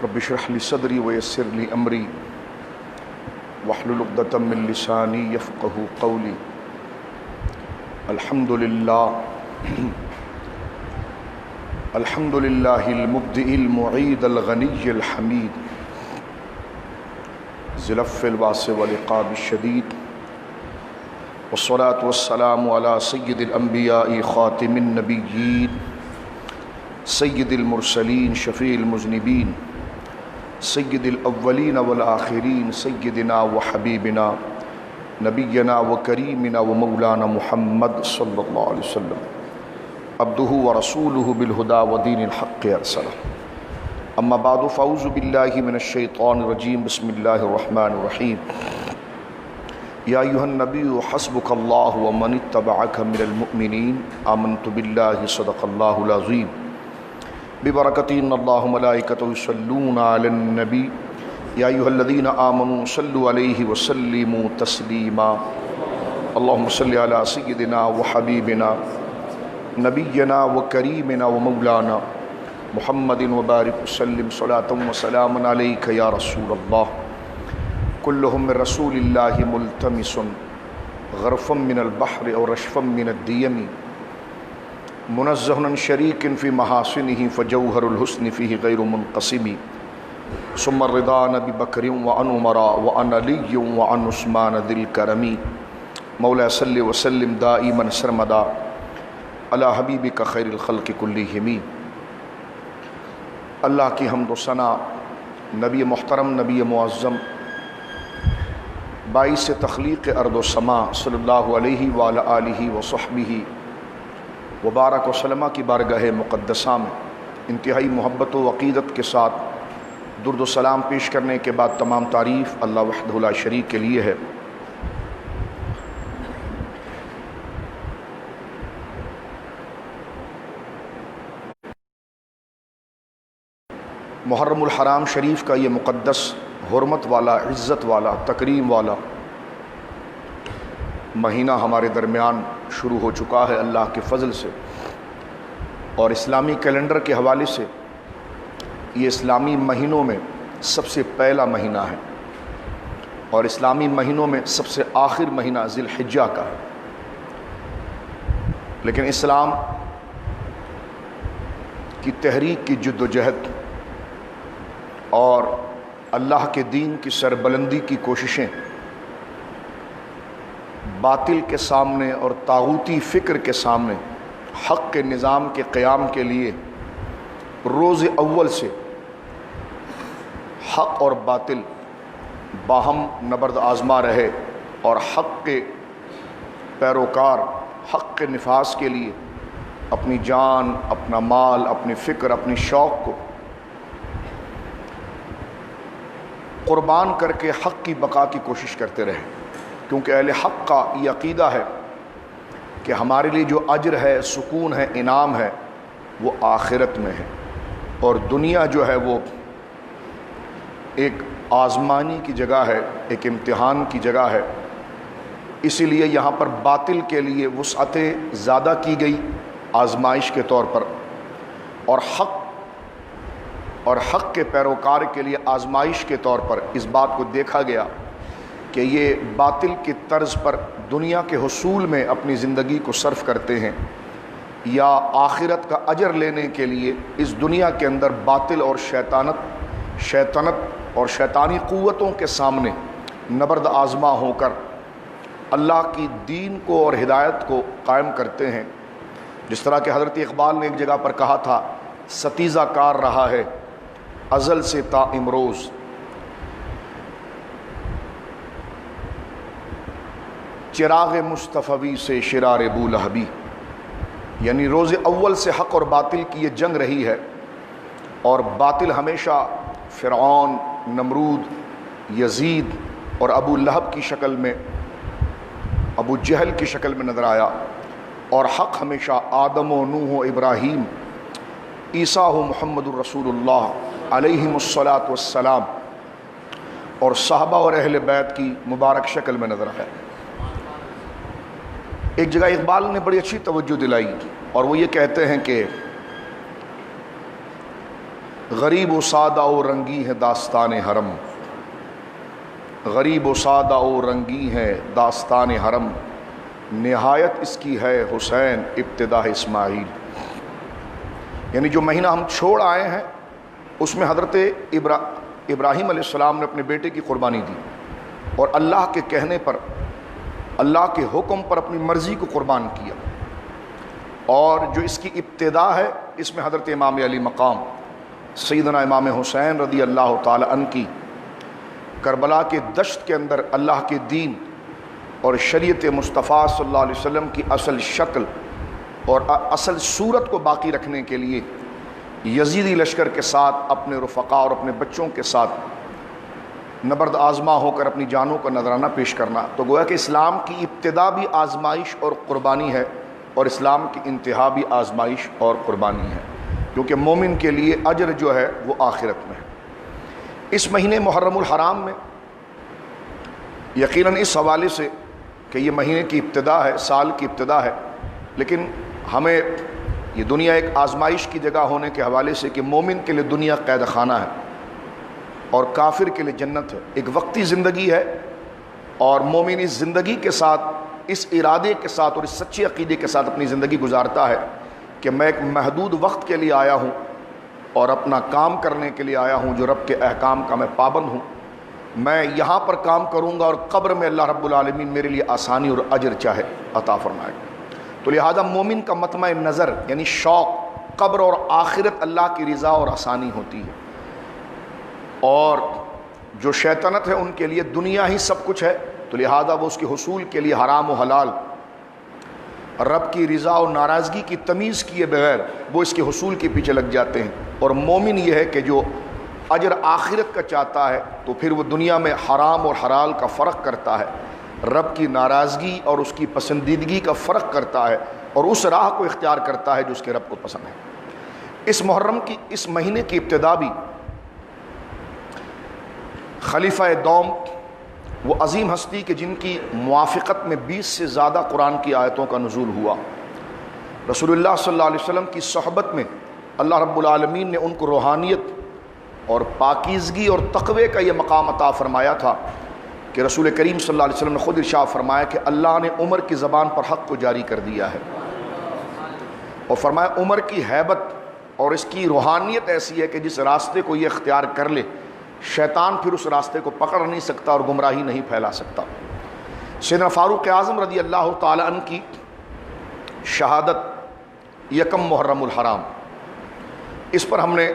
رب اشرح لي صدري ويسر لي أمري واحلل عقدة من لساني يفقهوا قولي. الحمد لله المبدئ المعيد الغني الحميد ذي العفو الواسع والعقاب الشديد، والصلاة والسلام على سيد الأنبياء خاتم النبيين سيد المرسلين شفيع المذنبين سيد الأولين والآخرين سيدنا وحبيبنا نبينا وكريمنا ومولانا محمد صلى الله عليه وسلم عبده ورسوله بالهدى ودين الحق أرسله. أما بعد فأعوذ بالله من الشيطان الرجيم. بسم الله الرحمن الرحيم. يا أيها النبي حسبك الله ومن اتبعك من المؤمنين آمنت بالله صدق الله العظيم ببركة إن الله ملائكته يصلون على النبي يا أيها الذين آمنوا صلوا عليه وسلموا تسليما. اللهم صل على سيدنا وحبيبنا نبينا وكريمنا ومولانا محمد وبارك وسلم صلاة وسلاما عليك يا رسول الله. كلهم من رسول الله ملتمس غرفا من البحر أو رشفا من الديم منزه عن شريك في محاسنه فجوهر الحسن فيه غير منقسم. ثم الرضا عن أبي بكر وعن عمر وعن علي وعن عثمان ذي الكرم. مولاي صل وسلم دائما سرمدا على حبیبک خیر الخلق کلہم. اللہ کی حمد و ثنا نبی محترم نبی معظم باعث تخلیق ارض و سما صلی اللہ علیہ وآلہ آلہ وصحبہ وبارک وسلم کی بارگاہ مقدسہ میں انتہائی محبت و عقیدت کے ساتھ درود و سلام پیش کرنے کے بعد تمام تعریف اللہ وحدہ لا شریک کے لیے ہے. محرم الحرام شریف کا یہ مقدس حرمت والا عزت والا تکریم والا مہینہ ہمارے درمیان شروع ہو چکا ہے اللہ کے فضل سے، اور اسلامی کیلنڈر کے حوالے سے یہ اسلامی مہینوں میں سب سے پہلا مہینہ ہے اور اسلامی مہینوں میں سب سے آخر مہینہ ذی الحجہ کا ہے. لیکن اسلام کی تحریک کی جد و جہد اور اللہ کے دین کی سربلندی کی کوششیں باطل کے سامنے اور طاغوتی فکر کے سامنے حق کے نظام کے قیام کے لیے روز اول سے حق اور باطل باہم نبرد آزما رہے، اور حق کے پیروکار حق کے نفاذ کے لیے اپنی جان، اپنا مال، اپنی فکر، اپنی شوق کو قربان کر کے حق کی بقا کی کوشش کرتے رہے. کیونکہ اہل حق کا یہ عقیدہ ہے کہ ہمارے لیے جو اجر ہے، سکون ہے، انعام ہے، وہ آخرت میں ہے، اور دنیا جو ہے وہ ایک آزمانی کی جگہ ہے، ایک امتحان کی جگہ ہے. اسی لیے یہاں پر باطل کے لیے وسعتیں زیادہ کی گئی آزمائش کے طور پر، اور حق کے پیروکار کے لیے آزمائش کے طور پر اس بات کو دیکھا گیا کہ یہ باطل کی طرز پر دنیا کے حصول میں اپنی زندگی کو صرف کرتے ہیں، یا آخرت کا اجر لینے کے لیے اس دنیا کے اندر باطل اور شیطنت اور شیطانی قوتوں کے سامنے نبرد آزما ہو کر اللہ کی دین کو اور ہدایت کو قائم کرتے ہیں. جس طرح کہ حضرت اقبال نے ایک جگہ پر کہا تھا، ستیزہ کار رہا ہے ازل سے تا امروز، چراغ مصطفی سے شرار بولہبی. یعنی روز اول سے حق اور باطل کی یہ جنگ رہی ہے، اور باطل ہمیشہ فرعون، نمرود، یزید اور ابو لہب کی شکل میں، ابو جہل کی شکل میں نظر آیا، اور حق ہمیشہ آدم و نوح و ابراہیم، عیسیٰ و محمد الرسول اللہ علیہم الصلاۃ والسلام اور صحابہ اور اہل بیت کی مبارک شکل میں نظر آیا. ایک جگہ اقبال نے بڑی اچھی توجہ دلائی، اور وہ یہ کہتے ہیں کہ غریب و سادہ و رنگی ہے داستان حرم، غریب و سادہ و رنگی ہے داستان حرم، نہایت اس کی ہے حسین ابتدا اسماعیل۔ یعنی جو مہینہ ہم چھوڑ آئے ہیں اس میں حضرت ابراہیم علیہ السلام نے اپنے بیٹے کی قربانی دی، اور اللہ کے کہنے پر، اللہ کے حکم پر اپنی مرضی کو قربان کیا۔ اور جو اس کی ابتدا ہے اس میں حضرت امام علی مقام سیدنا امام حسین رضی اللہ تعالی عنہ کی کربلا کے دشت کے اندر اللہ کے دین اور شریعت مصطفیٰ صلی اللہ علیہ وسلم کی اصل شکل اور اصل صورت کو باقی رکھنے کے لیے یزیدی لشکر کے ساتھ اپنے رفقا اور اپنے بچوں کے ساتھ نبرد آزما ہو کر اپنی جانوں کا نذرانہ پیش کرنا۔ تو گویا کہ اسلام کی ابتدا بھی آزمائش اور قربانی ہے، اور اسلام کی انتہا بھی آزمائش اور قربانی ہے، کیونکہ مومن کے لیے اجر جو ہے وہ آخرت میں ہے۔ اس مہینے محرم الحرام میں یقیناً اس حوالے سے کہ یہ مہینے کی ابتدا ہے، سال کی ابتدا ہے، لیکن ہمیں یہ دنیا ایک آزمائش کی جگہ ہونے کے حوالے سے کہ مومن کے لیے دنیا قید خانہ ہے اور کافر کے لیے جنت ہے، ایک وقتی زندگی ہے، اور مومن اس زندگی کے ساتھ، اس ارادے کے ساتھ اور اس سچے عقیدے کے ساتھ اپنی زندگی گزارتا ہے کہ میں ایک محدود وقت کے لیے آیا ہوں اور اپنا کام کرنے کے لیے آیا ہوں جو رب کے احکام کا میں پابند ہوں، میں یہاں پر کام کروں گا اور قبر میں اللہ رب العالمین میرے لیے آسانی اور اجر چاہے عطا فرمائے گا۔ تو لہذا مومن کا مطمع نظر یعنی شوق قبر اور آخرت اللہ کی رضا اور آسانی ہوتی ہے، اور جو شیطنت ہے ان کے لیے دنیا ہی سب کچھ ہے، تو لہذا وہ اس کے حصول کے لیے حرام و حلال، رب کی رضا اور ناراضگی کی تمیز کیے بغیر وہ اس کے حصول کے پیچھے لگ جاتے ہیں۔ اور مومن یہ ہے کہ جو اجر آخرت کا چاہتا ہے تو پھر وہ دنیا میں حرام اور حلال کا فرق کرتا ہے، رب کی ناراضگی اور اس کی پسندیدگی کا فرق کرتا ہے، اور اس راہ کو اختیار کرتا ہے جو اس کے رب کو پسند ہے۔ اس محرم کی اس مہینے کی ابتدا بھی خلیفہ دوم، وہ عظیم ہستی کہ جن کی موافقت میں 20 سے زیادہ قرآن کی آیتوں کا نزول ہوا، رسول اللہ صلی اللہ علیہ وسلم کی صحبت میں اللہ رب العالمین نے ان کو روحانیت اور پاکیزگی اور تقوی کا یہ مقام عطا فرمایا تھا کہ رسول کریم صلی اللہ علیہ وسلم نے خود ارشاد فرمایا کہ اللہ نے عمر کی زبان پر حق کو جاری کر دیا ہے، اور فرمایا عمر کی ہیبت اور اس کی روحانیت ایسی ہے کہ جس راستے کو یہ اختیار کر لے شیطان پھر اس راستے کو پکڑ نہیں سکتا اور گمراہی نہیں پھیلا سکتا۔ سیدنا فاروق اعظم رضی اللہ تعالی عنہ کی شہادت یکم محرم الحرام، اس پر ہم نے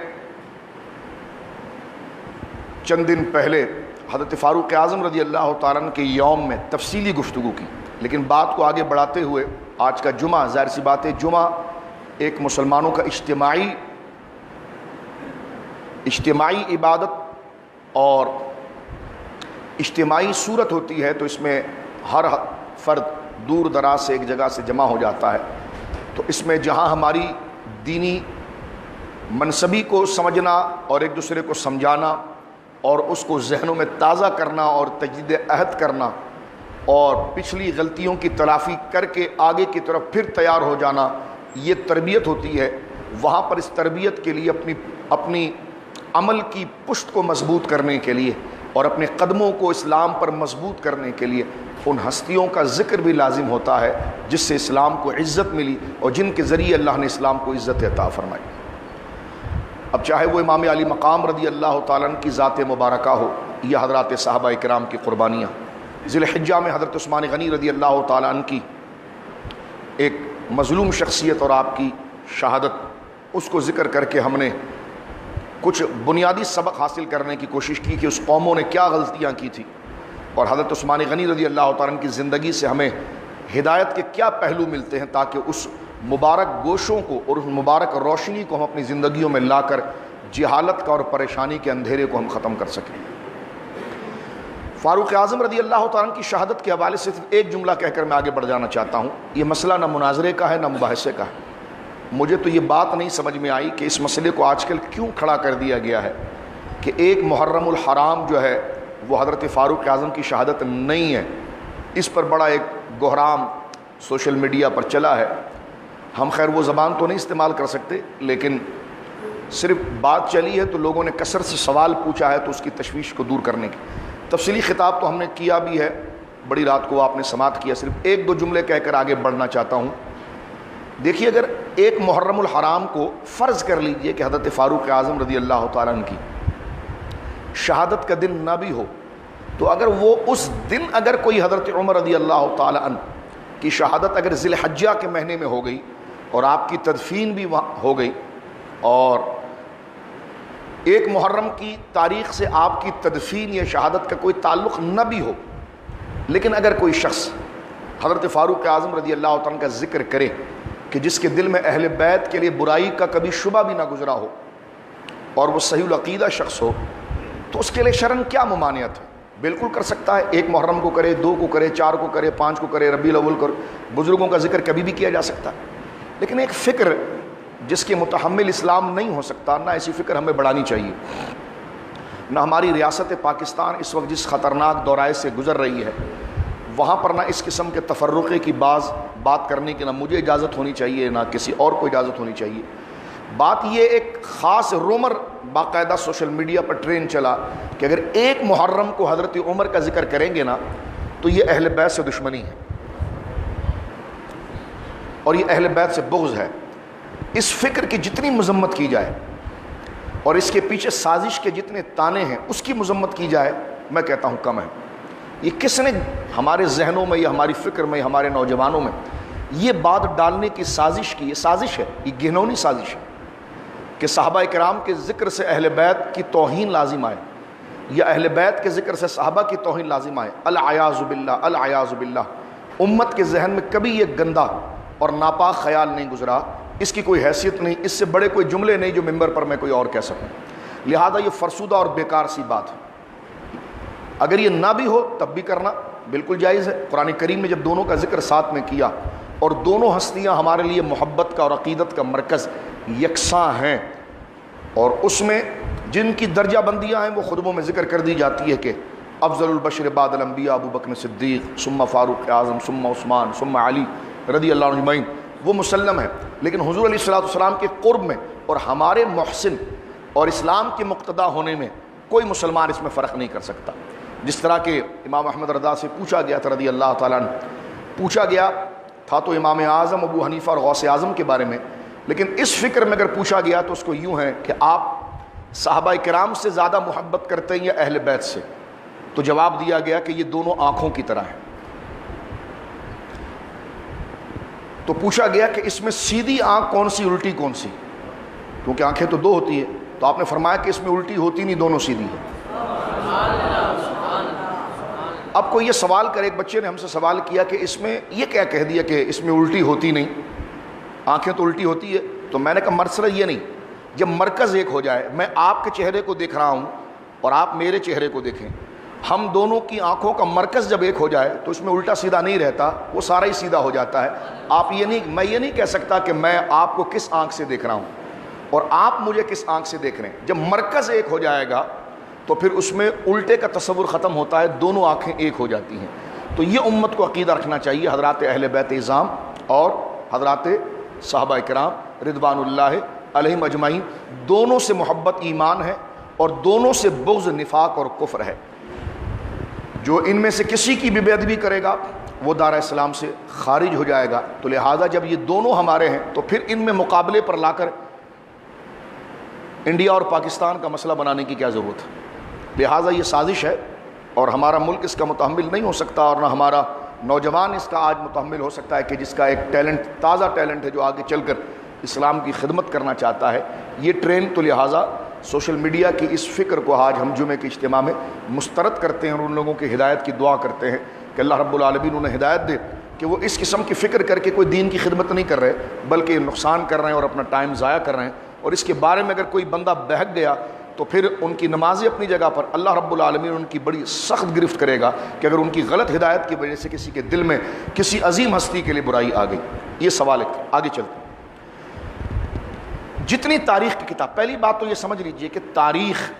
چند دن پہلے حضرت فاروق اعظم رضی اللہ تعالیٰ عنہ کے یوم میں تفصیلی گفتگو کی، لیکن بات کو آگے بڑھاتے ہوئے آج کا جمعہ، ظاہر سی بات ہے جمعہ ایک مسلمانوں کا اجتماعی عبادت اور اجتماعی صورت ہوتی ہے، تو اس میں ہر فرد دور دراز سے ایک جگہ سے جمع ہو جاتا ہے، تو اس میں جہاں ہماری دینی منصبی کو سمجھنا اور ایک دوسرے کو سمجھانا اور اس کو ذہنوں میں تازہ کرنا اور تجدید عہد کرنا اور پچھلی غلطیوں کی تلافی کر کے آگے کی طرف پھر تیار ہو جانا، یہ تربیت ہوتی ہے۔ وہاں پر اس تربیت کے لیے اپنی عمل کی پشت کو مضبوط کرنے کے لیے اور اپنے قدموں کو اسلام پر مضبوط کرنے کے لیے ان ہستیوں کا ذکر بھی لازم ہوتا ہے جس سے اسلام کو عزت ملی اور جن کے ذریعے اللہ نے اسلام کو عزت عطا فرمائی۔ اب چاہے وہ امام علی مقام رضی اللہ تعالیٰ عنہ کی ذات مبارکہ ہو یا حضرات صحابہ کرام کی قربانیاں، ذی الحجہ میں حضرت عثمان غنی رضی اللہ تعالیٰ عنہ کی ایک مظلوم شخصیت اور آپ کی شہادت، اس کو ذکر کر کے ہم نے کچھ بنیادی سبق حاصل کرنے کی کوشش کی کہ اس قوموں نے کیا غلطیاں کی تھی، اور حضرت عثمان غنی رضی اللہ تعالیٰ عنہ کی زندگی سے ہمیں ہدایت کے کیا پہلو ملتے ہیں تاکہ اس مبارک گوشوں کو اور اس مبارک روشنی کو ہم اپنی زندگیوں میں لا کر جہالت کا اور پریشانی کے اندھیرے کو ہم ختم کر سکیں۔ فاروق اعظم رضی اللہ تعالیٰ عنہ کی شہادت کے حوالے سے ایک جملہ کہہ کر میں آگے بڑھ جانا چاہتا ہوں۔ یہ مسئلہ نہ مناظرے کا ہے نہ مباحثے کا ہے، مجھے تو یہ بات نہیں سمجھ میں آئی کہ اس مسئلے کو آج کل کیوں کھڑا کر دیا گیا ہے کہ ایک محرم الحرام جو ہے وہ حضرت فاروق اعظم کی شہادت نہیں ہے۔ اس پر بڑا ایک گہرام سوشل میڈیا پر چلا ہے، ہم خیر وہ زبان تو نہیں استعمال کر سکتے، لیکن صرف بات چلی ہے تو لوگوں نے کثرت سے سوال پوچھا ہے تو اس کی تشویش کو دور کرنے کی تفصیلی خطاب تو ہم نے کیا بھی ہے، بڑی رات کو آپ نے سماعت کیا، صرف ایک دو جملے کہہ کر آگے بڑھنا چاہتا ہوں۔ دیکھیے، اگر ایک محرم الحرام کو فرض کر لیجئے کہ حضرت فاروق اعظم رضی اللہ تعالیٰ عنہ کی شہادت کا دن نہ بھی ہو، تو اگر وہ اس دن اگر کوئی حضرت عمر رضی اللہ تعالیٰ عنہ کی شہادت اگر ذی الحجہ کے مہینے میں ہو گئی اور آپ کی تدفین بھی ہو گئی، اور ایک محرم کی تاریخ سے آپ کی تدفین یا شہادت کا کوئی تعلق نہ بھی ہو، لیکن اگر کوئی شخص حضرت فاروق اعظم رضی اللہ تعالیٰ عنہ کا ذکر کرے کہ جس کے دل میں اہل بیت کے لیے برائی کا کبھی شبہ بھی نہ گزرا ہو اور وہ صحیح العقیدہ شخص ہو، تو اس کے لیے شرعاً کیا ممانعت ہے؟ بالکل کر سکتا ہے، ایک محرم کو کرے، 2 کو کرے، 4 کو کرے، 5 کو کرے، ربیع الاول کو، بزرگوں کا ذکر کبھی بھی کیا جا سکتا ہے۔ لیکن ایک فکر جس کے متحمل اسلام نہیں ہو سکتا، نہ ایسی فکر ہمیں بڑھانی چاہیے۔ نہ ہماری ریاست پاکستان اس وقت جس خطرناک دورائے سے گزر رہی ہے، وہاں پر نہ اس قسم کے تفرقے کی بات کرنے کی نہ مجھے اجازت ہونی چاہیے، نہ کسی اور کو اجازت ہونی چاہیے۔ بات یہ ایک خاص رومر باقاعدہ سوشل میڈیا پر ٹرین چلا کہ اگر ایک محرم کو حضرت عمر کا ذکر کریں گے نا تو یہ اہل بیت سے دشمنی ہے اور یہ اہل بیت سے بغض ہے۔ اس فکر کی جتنی مذمت کی جائے اور اس کے پیچھے سازش کے جتنے تانے ہیں اس کی مذمت کی جائے، میں کہتا ہوں کم ہے۔ یہ کس نے ہمارے ذہنوں میں یا ہماری فکر میں، ہمارے نوجوانوں میں یہ بات ڈالنے کی سازش کی؟ یہ سازش ہے، یہ گھنونی سازش ہے کہ صحابہ کرام کے ذکر سے اہل بیت کی توہین لازم آئے یا اہل بیت کے ذکر سے صحابہ کی توہین لازم آئے۔ العیاذ باللہ، العیاذ باللہ۔ امت کے ذہن میں کبھی یہ گندا اور ناپاک خیال نہیں گزرا، اس کی کوئی حیثیت نہیں، اس سے بڑے کوئی جملے نہیں جو ممبر پر میں کوئی اور کہہ سکوں، لہذا یہ فرسودہ اور بیکار سی بات ہے۔ اگر یہ نہ بھی ہو تب بھی کرنا بالکل جائز ہے۔ قرآن کریم میں جب دونوں کا ذکر ساتھ میں کیا اور دونوں ہستیاں ہمارے لیے محبت کا اور عقیدت کا مرکز یکساں ہیں، اور اس میں جن کی درجہ بندیاں ہیں وہ خطبوں میں ذکر کر دی جاتی ہے کہ افضل البشر بعد الانبیاء ابو بکر صدیق ثم فاروق اعظم ثم عثمان ثم علی رضی اللہ عنہ اجمعین، وہ مسلم ہے۔ لیکن حضور علیہ الصلوۃ والسلام کے قرب میں اور ہمارے محسن اور اسلام کے مقتدا ہونے میں کوئی مسلمان اس میں فرق نہیں کر سکتا۔ جس طرح کہ امام احمد رضا سے پوچھا گیا تھا رضی اللہ تعالیٰ عنہ، پوچھا گیا تھا تو امام اعظم ابو حنیفہ اور غوث اعظم کے بارے میں، لیکن اس فکر میں اگر پوچھا گیا تو اس کو یوں ہے کہ آپ صحابہ کرام سے زیادہ محبت کرتے ہیں یا اہل بیت سے؟ تو جواب دیا گیا کہ یہ دونوں آنکھوں کی طرح ہیں۔ تو پوچھا گیا کہ اس میں سیدھی آنکھ کون سی، الٹی کون سی؟ کیونکہ آنکھیں تو 2 ہوتی ہے، تو آپ نے فرمایا کہ اس میں الٹی ہوتی نہیں، دونوں سیدھی ہیں۔ اب کوئی یہ سوال کرے، ایک بچے نے ہم سے سوال کیا کہ اس میں یہ کیا کہہ دیا کہ اس میں الٹی ہوتی نہیں، آنکھیں تو الٹی ہوتی ہے؟ تو میں نے کہا مسئلہ یہ نہیں، جب مرکز ایک ہو جائے، میں آپ کے چہرے کو دیکھ رہا ہوں اور آپ میرے چہرے کو دیکھیں، ہم دونوں کی آنکھوں کا مرکز جب ایک ہو جائے تو اس میں الٹا سیدھا نہیں رہتا، وہ سارا ہی سیدھا ہو جاتا ہے۔ میں یہ نہیں کہہ سکتا کہ میں آپ کو کس آنکھ سے دیکھ رہا ہوں اور آپ مجھے کس آنکھ سے دیکھ رہے ہیں۔ جب مرکز ایک ہو جائے گا تو پھر اس میں الٹے کا تصور ختم ہوتا ہے، دونوں آنکھیں ایک ہو جاتی ہیں۔ تو یہ امت کو عقیدہ رکھنا چاہیے، حضرات اہل بیت اعظام اور حضرات صحابہ کرام رضوان اللہ علیہم اجمعین، دونوں سے محبت ایمان ہے اور دونوں سے بغض نفاق اور کفر ہے۔ جو ان میں سے کسی کی بھی بے ادبی کرے گا وہ دار اسلام سے خارج ہو جائے گا۔ تو لہٰذا جب یہ دونوں ہمارے ہیں تو پھر ان میں مقابلے پر لا کر انڈیا اور پاکستان کا مسئلہ بنانے کی کیا ضرورت ہے؟ لہٰذا یہ سازش ہے اور ہمارا ملک اس کا متحمل نہیں ہو سکتا، اور نہ ہمارا نوجوان اس کا آج متحمل ہو سکتا ہے کہ جس کا ایک ٹیلنٹ، تازہ ٹیلنٹ ہے، جو آگے چل کر اسلام کی خدمت کرنا چاہتا ہے۔ یہ ٹرین تو لہٰذا سوشل میڈیا کی اس فکر کو آج ہم جمعے کے اجتماع میں مسترد کرتے ہیں اور ان لوگوں کی ہدایت کی دعا کرتے ہیں کہ اللہ رب العالمین انہیں ہدایت دے کہ وہ اس قسم کی فکر کر کے کوئی دین کی خدمت نہیں کر رہے بلکہ نقصان کر رہے ہیں اور اپنا ٹائم ضائع کر رہے ہیں۔ اور اس کے بارے میں اگر کوئی بندہ بہک گیا تو پھر ان کی نمازیں اپنی جگہ پر، اللہ رب العالمین ان کی بڑی سخت گرفت کرے گا کہ اگر ان کی غلط ہدایت کی وجہ سے کسی کے دل میں کسی عظیم ہستی کے لیے برائی آ گئی۔ یہ سوال ہے، آگے چلتے ہیں۔ جتنی تاریخ کی کتاب، پہلی بات تو یہ سمجھ لیجئے کہ تاریخ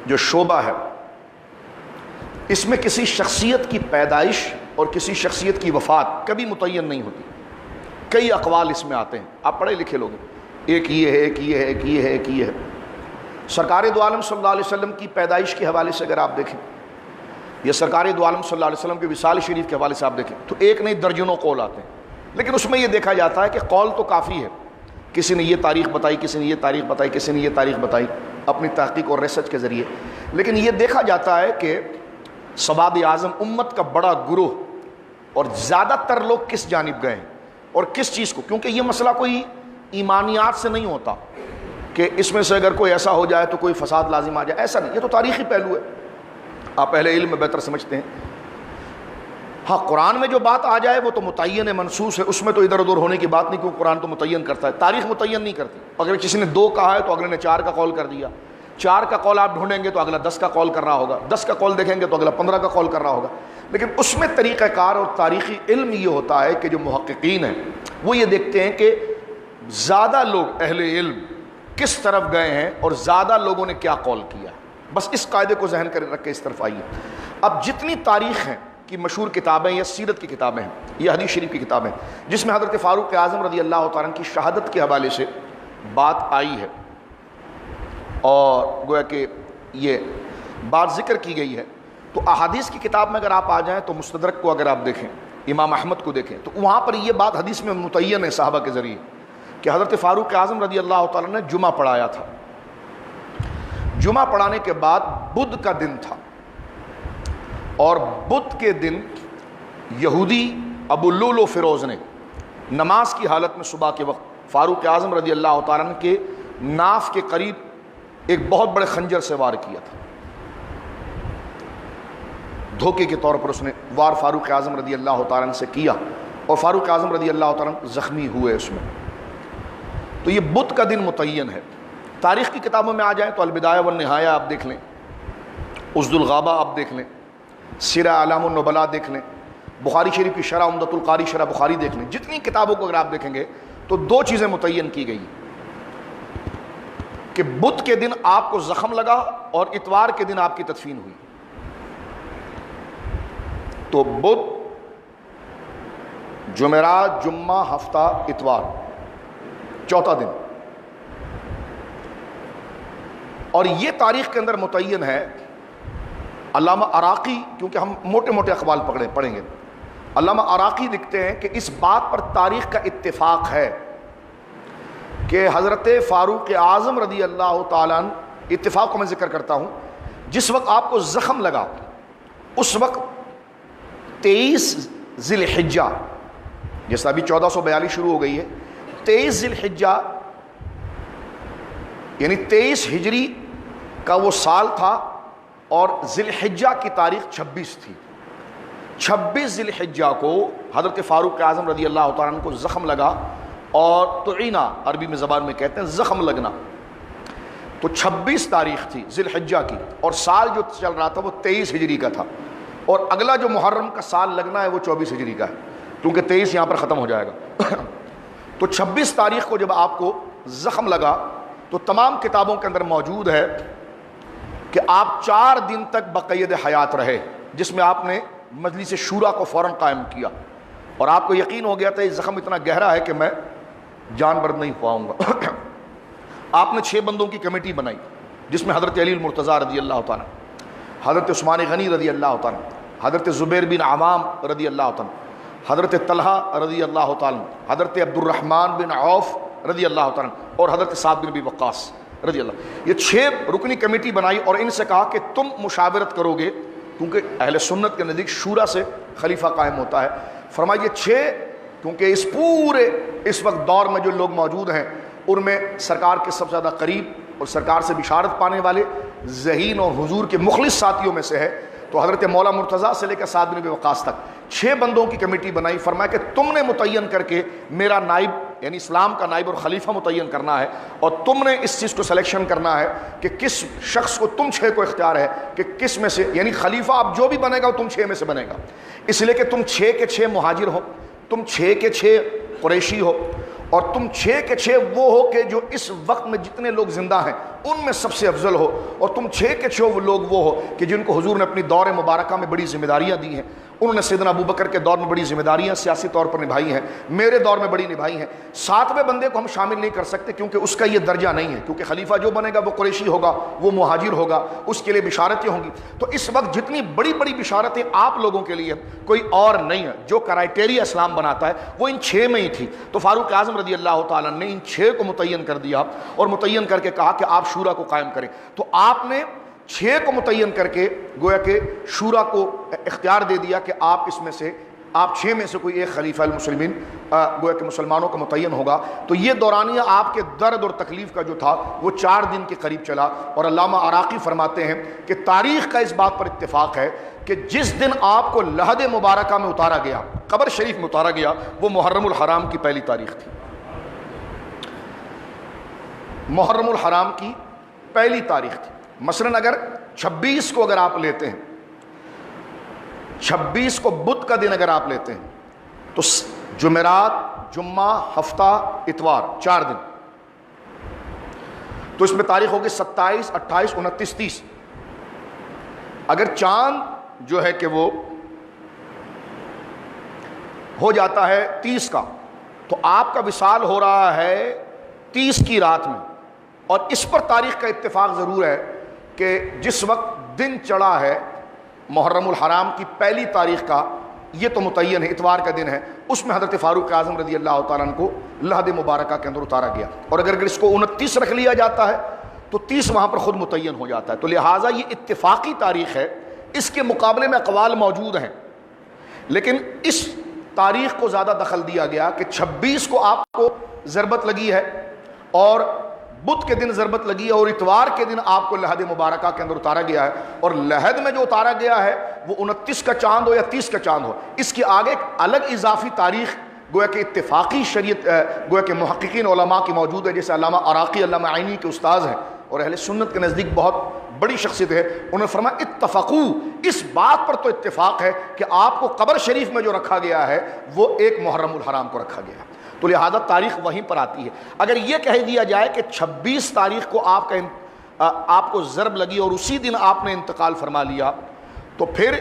جو شعبہ ہے اس میں کسی شخصیت کی پیدائش اور کسی شخصیت کی وفات کبھی متعین نہیں ہوتی۔ کئی اقوال اس میں آتے ہیں، آپ پڑھے لکھے لوگ ہیں، ایک یہ ہے، ایک یہ ہے، ایک یہ ہے، ایک یہ ہے۔ سرکار دو عالم صلی اللہ علیہ وسلم کی پیدائش کے حوالے سے اگر آپ دیکھیں، یا سرکار دو عالم صلی اللہ علیہ وسلم کے وصال شریف کے حوالے سے آپ دیکھیں، تو ایک نہیں درجنوں قول آتے ہیں، لیکن اس میں یہ دیکھا جاتا ہے کہ قول تو کافی ہے، کسی نے یہ تاریخ بتائی، کسی نے یہ تاریخ بتائی، کسی نے یہ تاریخ بتائی اپنی تحقیق اور ریسرچ کے ذریعے، لیکن یہ دیکھا جاتا ہے کہ سواد اعظم امت کا بڑا گروہ اور زیادہ تر لوگ کس جانب گئے ہیں اور کس چیز کو، کیونکہ یہ مسئلہ کوئی ایمانیات سے نہیں ہوتا کہ اس میں سے اگر کوئی ایسا ہو جائے تو کوئی فساد لازم آ جائے، ایسا نہیں، یہ تو تاریخی پہلو ہے، آپ اہل علم میں بہتر سمجھتے ہیں۔ ہاں قرآن میں جو بات آ جائے وہ تو متعین ہے، منصوص ہے، اس میں تو ادھر ادھر ہونے کی بات نہیں، کیونکہ قرآن تو متعین کرتا ہے، تاریخ متعین نہیں کرتی۔ اگر کسی نے 2 کہا ہے تو اگلے نے 4 کا قول کر دیا، 4 کا قول آپ ڈھونڈیں گے تو اگلا 10 کا قول کر رہا ہوگا، 10 کا قول دیکھیں گے تو اگلا 15 کا قول کر رہا ہوگا، لیکن اس میں طریقہ کار اور تاریخی علم یہ ہوتا ہے کہ جو محققین ہیں وہ یہ دیکھتے ہیں کہ زیادہ لوگ اہل علم کس طرف گئے ہیں اور زیادہ لوگوں نے کیا قول کیا، بس اس قاعدے کو ذہن کر رکھ کے اس طرف آئیے۔ اب جتنی تاریخ ہیں کی مشہور کتابیں یا سیرت کی کتابیں ہیں یا حدیث شریف کی کتابیں جس میں حضرت فاروق اعظم رضی اللہ تعالیٰ عنہ کی شہادت کے حوالے سے بات آئی ہے اور گویا کہ یہ بات ذکر کی گئی ہے، تو احادیث کی کتاب میں اگر آپ آ جائیں تو مستدرک کو اگر آپ دیکھیں، امام احمد کو دیکھیں، تو وہاں پر یہ بات حدیث میں متعین ہے صحابہ کے ذریعے کہ حضرت فاروق اعظم رضی اللہ تعالیٰ نے جمعہ پڑھایا تھا۔ جمعہ پڑھانے کے بعد بدھ کا دن تھا، اور بدھ کے دن یہودی ابو لولو فیروز نے نماز کی حالت میں صبح کے وقت فاروق اعظم رضی اللہ تعالیٰ عنہ کے ناف کے قریب ایک بہت بڑے خنجر سے وار کیا تھا، دھوکے کے طور پر اس نے وار فاروق اعظم رضی اللہ تعالیٰ عنہ سے کیا، اور فاروق اعظم رضی اللہ تعالیٰ عنہ زخمی ہوئے اس میں۔ تو یہ بدھ کا دن متعین ہے۔ تاریخ کی کتابوں میں آ جائیں تو البدایہ والنہایہ آپ دیکھ لیں، اسد الغابہ آپ دیکھ لیں، سیرہ اعلام النبلاء دیکھ لیں، بخاری شریف کی شرح عمدۃ القاری شرح بخاری دیکھ لیں، جتنی کتابوں کو اگر آپ دیکھیں گے تو 2 چیزیں متعین کی گئی کہ بدھ کے دن آپ کو زخم لگا اور اتوار کے دن آپ کی تدفین ہوئی۔ تو بدھ، جمعرات، جمعہ، ہفتہ، اتوار، 4تھا دن، اور یہ تاریخ کے اندر متعین ہے۔ علامہ عراقی، کیونکہ ہم موٹے موٹے اقوال پڑھیں گے، علامہ عراقی لکھتے ہیں کہ اس بات پر تاریخ کا اتفاق ہے کہ حضرت فاروق اعظم رضی اللہ تعالیٰ عنہ، اتفاق کو میں ذکر کرتا ہوں، جس وقت آپ کو زخم لگا اس وقت 23 ذی الحجہ، جیسا ابھی 1442 شروع ہو گئی ہے، 23 ذی الحجہ یعنی 23 ہجری کا وہ سال تھا، اور ذی الحجہ کی تاریخ 26 تھی۔ 26 ذی الحجہ کو حضرت فاروق اعظم رضی اللہ تعالیٰ عنہ کو زخم لگا، اور تعینہ عربی میں زبان میں کہتے ہیں زخم لگنا، تو 26 تاریخ تھی ذی الحجہ کی، اور سال جو چل رہا تھا وہ 23 ہجری کا تھا، اور اگلا جو محرم کا سال لگنا ہے وہ 24 ہجری کا ہے، کیونکہ 23 یہاں پر ختم ہو جائے گا۔ تو 26 تاریخ کو جب آپ کو زخم لگا تو تمام کتابوں کے اندر موجود ہے کہ آپ 4 دن تک بقید حیات رہے، جس میں آپ نے مجلس شورا کو فوراً قائم کیا، اور آپ کو یقین ہو گیا تھا یہ زخم اتنا گہرا ہے کہ میں جان بر نہیں پاؤں گا۔ آپ نے 6 بندوں کی کمیٹی بنائی، جس میں حضرت علی المرتضیٰ رضی اللہ تعالیٰ، حضرت عثمان غنی رضی اللہ تعالیٰ، حضرت زبیر بن عوام رضی اللہ تعالیٰ، حضرت طلحہ رضی اللہ تعالیٰ، حضرت عبد الرحمن بن عوف رضی اللہ تعالیٰ، اور حضرت سعد بن ابی وقاص رضی اللہ۔ یہ 6 رکنی کمیٹی بنائی اور ان سے کہا کہ تم مشاورت کرو گے، کیونکہ اہل سنت کے نزدیک شورا سے خلیفہ قائم ہوتا ہے۔ فرمایا یہ 6، کیونکہ اس پورے اس وقت دور میں جو لوگ موجود ہیں ان میں سرکار کے سب سے زیادہ قریب اور سرکار سے بشارت پانے والے ذہین اور حضور کے مخلص ساتھیوں میں سے ہے، تو حضرت مولا مرتضیٰ سے لے کر سعد بن ابی وقاص تک 6 بندوں کی کمیٹی بنائی۔ فرمایا کہ تم نے متعین کر کے میرا نائب یعنی اسلام کا نائب اور خلیفہ متعین کرنا ہے، اور تم نے اس چیز کو سلیکشن کرنا ہے کہ کس شخص کو، تم 6 کو اختیار ہے کہ کس میں سے، یعنی خلیفہ اب جو بھی بنے گا تم 6 میں سے بنے گا، اس لیے کہ تم 6 کے 6 مہاجر ہو، تم 6 کے 6 قریشی ہو، اور تم 6 کے 6 وہ ہو کہ جو اس وقت میں جتنے لوگ زندہ ہیں ان میں سب سے افضل ہو، اور تم 6 کے 6 وہ لوگ وہ ہو کہ جن کو حضور نے اپنی دور مبارکہ میں بڑی ذمہ داریاں دی ہیں، انہوں نے سیدنا ابو بکر کے دور میں بڑی ذمہ داریاں سیاسی طور پر نبھائی ہیں، میرے دور میں بڑی نبھائی ہیں۔ ساتویں بندے کو ہم شامل نہیں کر سکتے کیونکہ اس کا یہ درجہ نہیں ہے، کیونکہ خلیفہ جو بنے گا وہ قریشی ہوگا، وہ مہاجر ہوگا، اس کے لیے بشارتیں ہوں گی۔ تو اس وقت جتنی بڑی بڑی بشارتیں آپ لوگوں کے لیے کوئی اور نہیں ہے۔ جو کرائٹیریا اسلام بناتا ہے وہ ان 6 میں ہی تھی، تو فاروق اعظم رضی اللہ تعالیٰ نے ان 6 کو متعین کر دیا اور متعین کر کے کہا کہ آپ شورا کو قائم کریں۔ تو آپ نے 6 کو متعین کر کے گویا کہ شورا کو اختیار دے دیا کہ آپ اس میں سے، آپ 6 میں سے کوئی ایک خلیفہ المسلمین گویا کہ مسلمانوں کا متعین ہوگا۔ تو یہ دورانیہ آپ کے درد اور تکلیف کا جو تھا وہ 4 دن کے قریب چلا، اور علامہ عراقی فرماتے ہیں کہ تاریخ کا اس بات پر اتفاق ہے کہ جس دن آپ کو لحد مبارکہ میں اتارا گیا، قبر شریف میں اتارا گیا، وہ محرم الحرام کی پہلی تاریخ تھی۔ محرم الحرام کی پہلی تاریخ تھی۔ مثلاً اگر 26 کو اگر آپ لیتے ہیں، 26 کو بدھ کا دن اگر آپ لیتے ہیں تو جمعرات، جمعہ، ہفتہ، اتوار، 4 دن، تو اس میں تاریخ ہوگی 27، 28، 29، 30۔ اگر چاند جو ہے کہ وہ ہو جاتا ہے 30 کا، تو آپ کا وصال ہو رہا ہے 30 کی رات میں۔ اور اس پر تاریخ کا اتفاق ضرور ہے کہ جس وقت دن چڑھا ہے محرم الحرام کی پہلی تاریخ کا، یہ تو متعین ہے، اتوار کا دن ہے، اس میں حضرت فاروق اعظم رضی اللہ تعالیٰ عنہ کو لحد مبارکہ کے اندر اتارا گیا۔ اور اگر اس کو 29 رکھ لیا جاتا ہے تو 30 وہاں پر خود متعین ہو جاتا ہے۔ تو لہٰذا یہ اتفاقی تاریخ ہے، اس کے مقابلے میں اقوال موجود ہیں، لیکن اس تاریخ کو زیادہ دخل دیا گیا کہ 26 کو آپ کو ضربت لگی ہے، اور بدھ کے دن ضربت لگی ہے، اور اتوار کے دن آپ کو لحد مبارکہ کے اندر اتارا گیا ہے۔ اور لحد میں جو اتارا گیا ہے وہ 29 کا چاند ہو یا 30 کا چاند ہو، اس کے آگے ایک الگ اضافی تاریخ گویا کہ اتفاقی شریعت گویا کہ محققین علماء کی موجود ہے، جیسے علامہ عراقی، علامہ عینی کے استاذ ہیں اور اہل سنت کے نزدیک بہت بڑی شخصیت ہے۔ انہوں نے فرمایا اتفقوا، اس بات پر تو اتفاق ہے کہ آپ کو قبر شریف میں جو رکھا گیا ہے وہ ایک محرم الحرام کو رکھا گیا ہے، تو لہذا تاریخ وہیں پر آتی ہے۔ اگر یہ کہہ دیا جائے کہ 26 تاریخ کو آپ کو ضرب لگی اور اسی دن آپ نے انتقال فرما لیا، تو پھر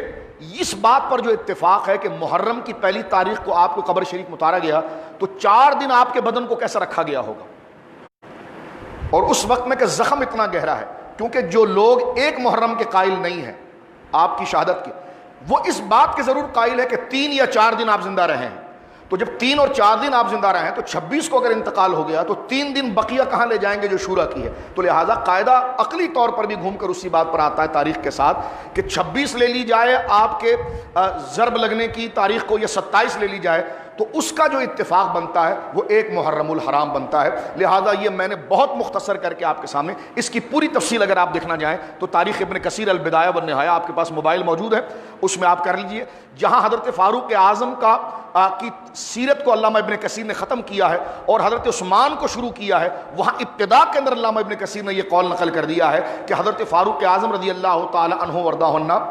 اس بات پر جو اتفاق ہے کہ محرم کی پہلی تاریخ کو آپ کو قبر شریف میں اتارا گیا، تو 4 دن آپ کے بدن کو کیسا رکھا گیا ہوگا، اور اس وقت میں کہ زخم اتنا گہرا ہے، کیونکہ جو لوگ ایک محرم کے قائل نہیں ہیں آپ کی شہادت کے، وہ اس بات کے ضرور قائل ہے کہ 3 یا 4 دن آپ زندہ رہے ہیں۔ تو جب 3 اور 4 دن آپ زندہ رہے ہیں تو 26 کو اگر انتقال ہو گیا تو 3 دن بقیہ کہاں لے جائیں گے جو شورا کی ہے۔ تو لہٰذا قاعدہ عقلی طور پر بھی گھوم کر اسی بات پر آتا ہے تاریخ کے ساتھ کہ 26 لے لی جائے آپ کے ضرب لگنے کی تاریخ کو، یا 27 لے لی جائے، تو اس کا جو اتفاق بنتا ہے وہ ایک محرم الحرام بنتا ہے۔ لہٰذا یہ میں نے بہت مختصر کر کے آپ کے سامنے، اس کی پوری تفصیل اگر آپ دیکھنا جائیں تو تاریخ ابن کثیر البدایہ والنہایہ آپ کے پاس موبائل موجود ہے، اس میں آپ کر لیجئے۔ جہاں حضرت فاروق اعظم کی سیرت کو علامہ ابن کثیر نے ختم کیا ہے اور حضرت عثمان کو شروع کیا ہے، وہاں ابتدا کے اندر علامہ ابن کثیر نے یہ قول نقل کر دیا ہے کہ حضرت فاروق اعظم رضی اللہ تعالی عنہ وارضاہ عنہ